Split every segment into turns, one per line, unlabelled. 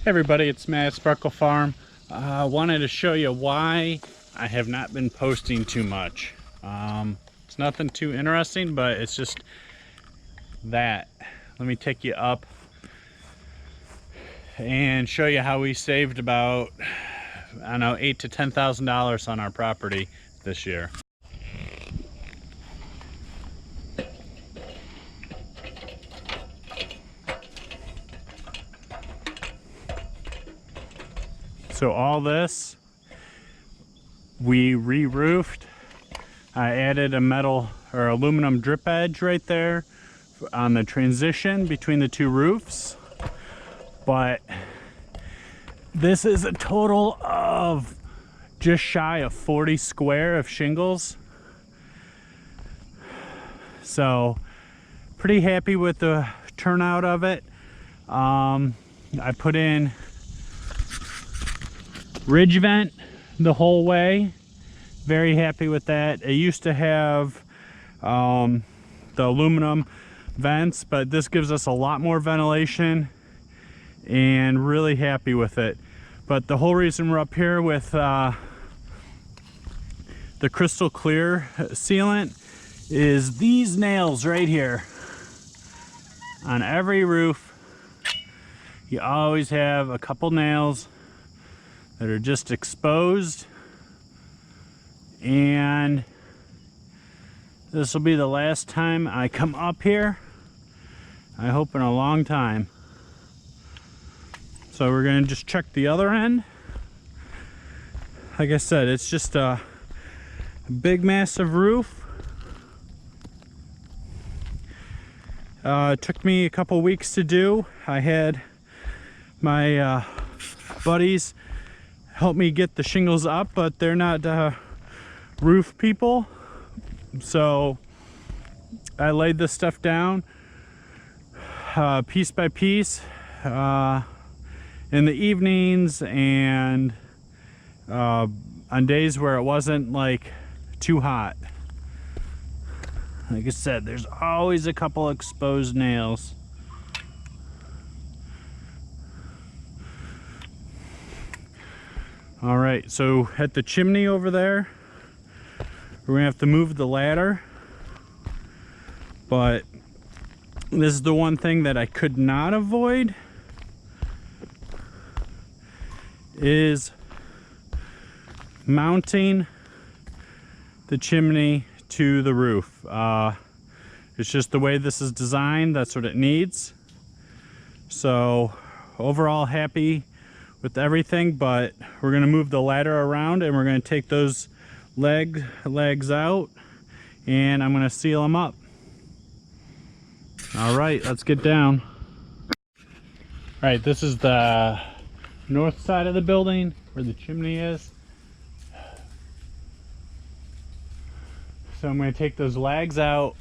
Hey everybody, it's Matt at Sparkle Farm. Wanted to show you why I have not been posting too much. It's nothing too interesting, but it's just that. Let me take you up and show you how we saved about, I don't know, $8,000 to $10,000 on our property this year. So all this, we re-roofed. I added a metal or aluminum drip edge right there on the transition between the two roofs. But this is a total of just shy of 40 square of shingles. So pretty happy with the turnout of it. I put in ridge vent the whole way. Very happy with that. It used to have the aluminum vents, but this gives us a lot more ventilation and really happy with it. But the whole reason we're up here with the crystal clear sealant is these nails right here. On every roof, you always have a couple nails that are just exposed, and this will be the last time I come up here, I hope in a long time. So we're gonna just check the other end. Like I said, it's just a big massive roof. It took me a couple weeks to do. I had my buddies help me get the shingles up, but they're not roof people. So I laid this stuff down piece by piece in the evenings, and on days where it wasn't like too hot. Like I said, there's always a couple exposed nails. All right, so at the chimney over there, we're gonna have to move the ladder, but this is the one thing that I could not avoid, is mounting the chimney to the roof. It's just the way this is designed, that's what it needs. So overall happy with everything, but we're gonna move the ladder around and we're gonna take those legs out and I'm gonna seal them up. All right, let's get down. All right, this is the north side of the building where the chimney is. So I'm going to take those lags out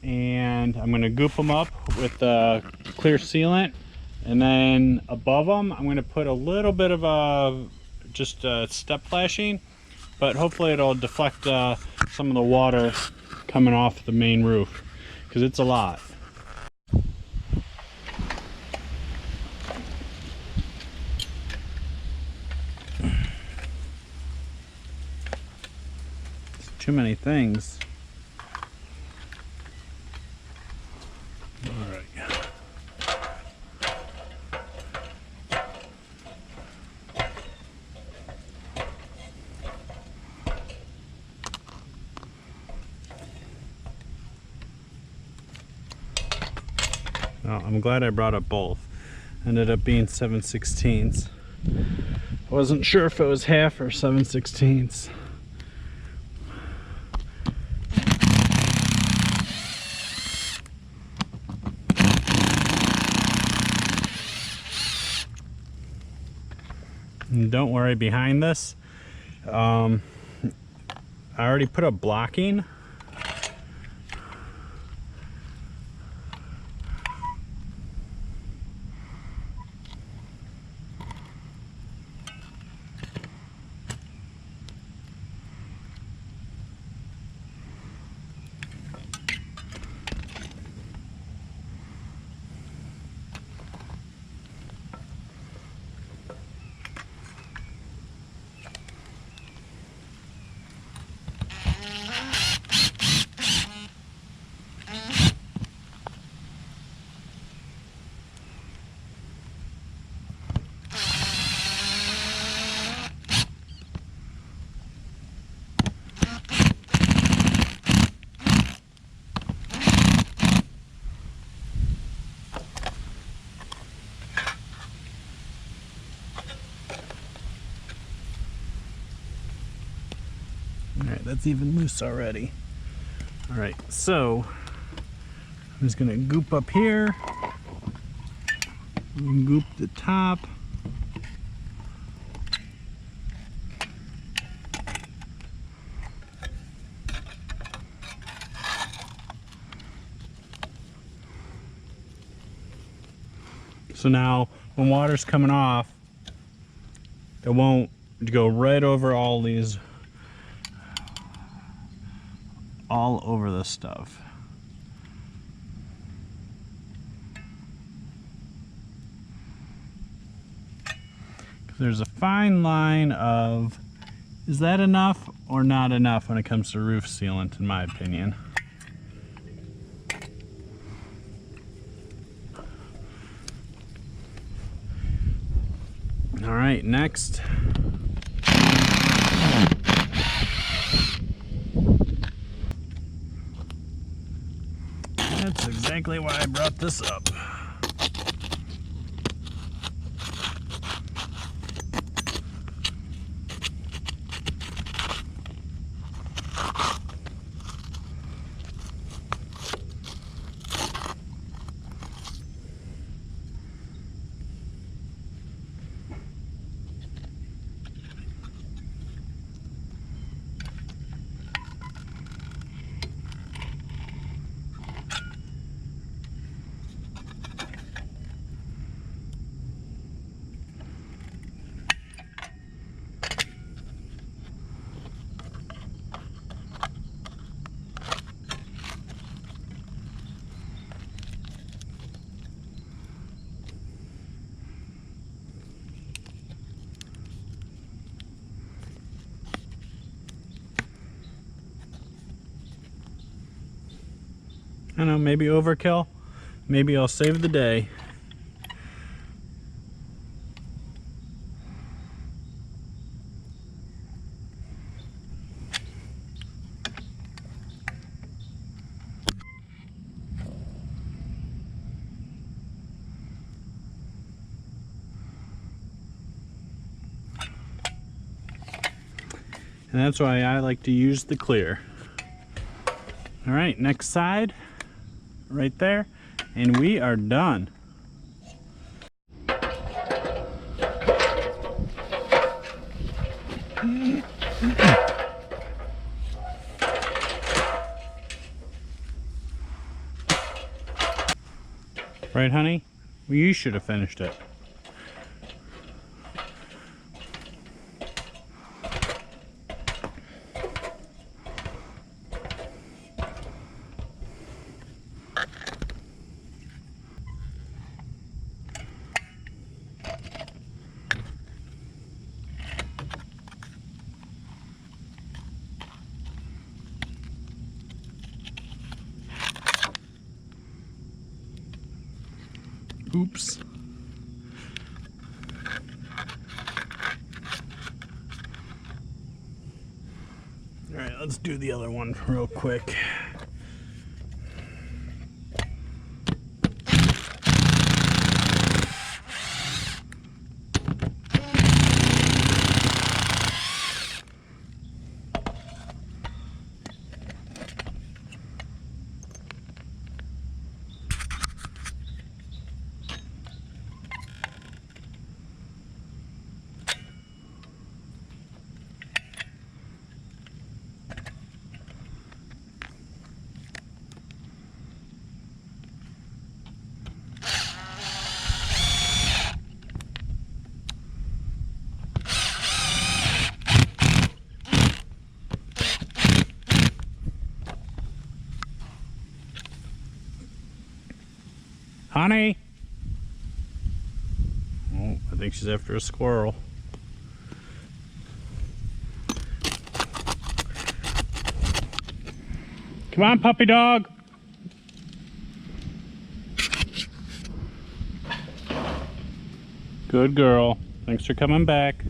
and I'm going to goop them up with the clear sealant, and then above them I'm going to put a little bit of just step flashing, but hopefully it'll deflect some of the water coming off the main roof, because it's a lot. Too many things. All right. Oh, I'm glad I brought up both. Ended up being 7/16. I wasn't sure if it was half or 7/16. And don't worry, behind this, I already put up blocking. that's even loose already. All right, so I'm just gonna goop up here, and goop the top. So now when water's coming off, it won't go right over all these, all over the stuff. There's a fine line of, is that enough or not enough when it comes to roof sealant, in my opinion. All right, next. That's exactly why I brought this up. I don't know, maybe overkill. Maybe I'll save the day. And that's why I like to use the clear. All right, next side, right there, and we are done. Right, honey? Well, you should have finished it. Oops. All right, let's do the other one real quick. Honey? Oh, I think she's after a squirrel. Come on, puppy dog. Good girl. Thanks for coming back.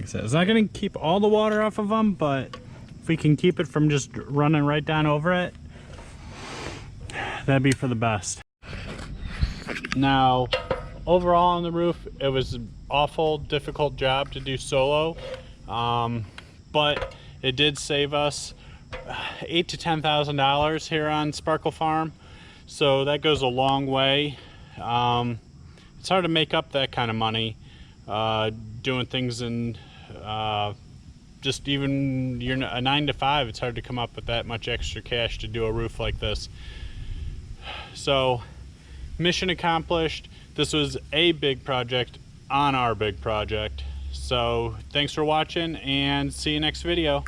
So it's not going to keep all the water off of them, but if we can keep it from just running right down over it, that'd be for the best. Now, overall on the roof, it was an awful difficult job to do solo, but it did save us $8,000 to $10,000 here on Sparkle Farm, so that goes a long way. It's hard to make up that kind of money doing things in just even a 9 to 5. It's hard to come up with that much extra cash to do a roof like this. So mission accomplished. This was a big project on our big project. So thanks for watching and see you next video.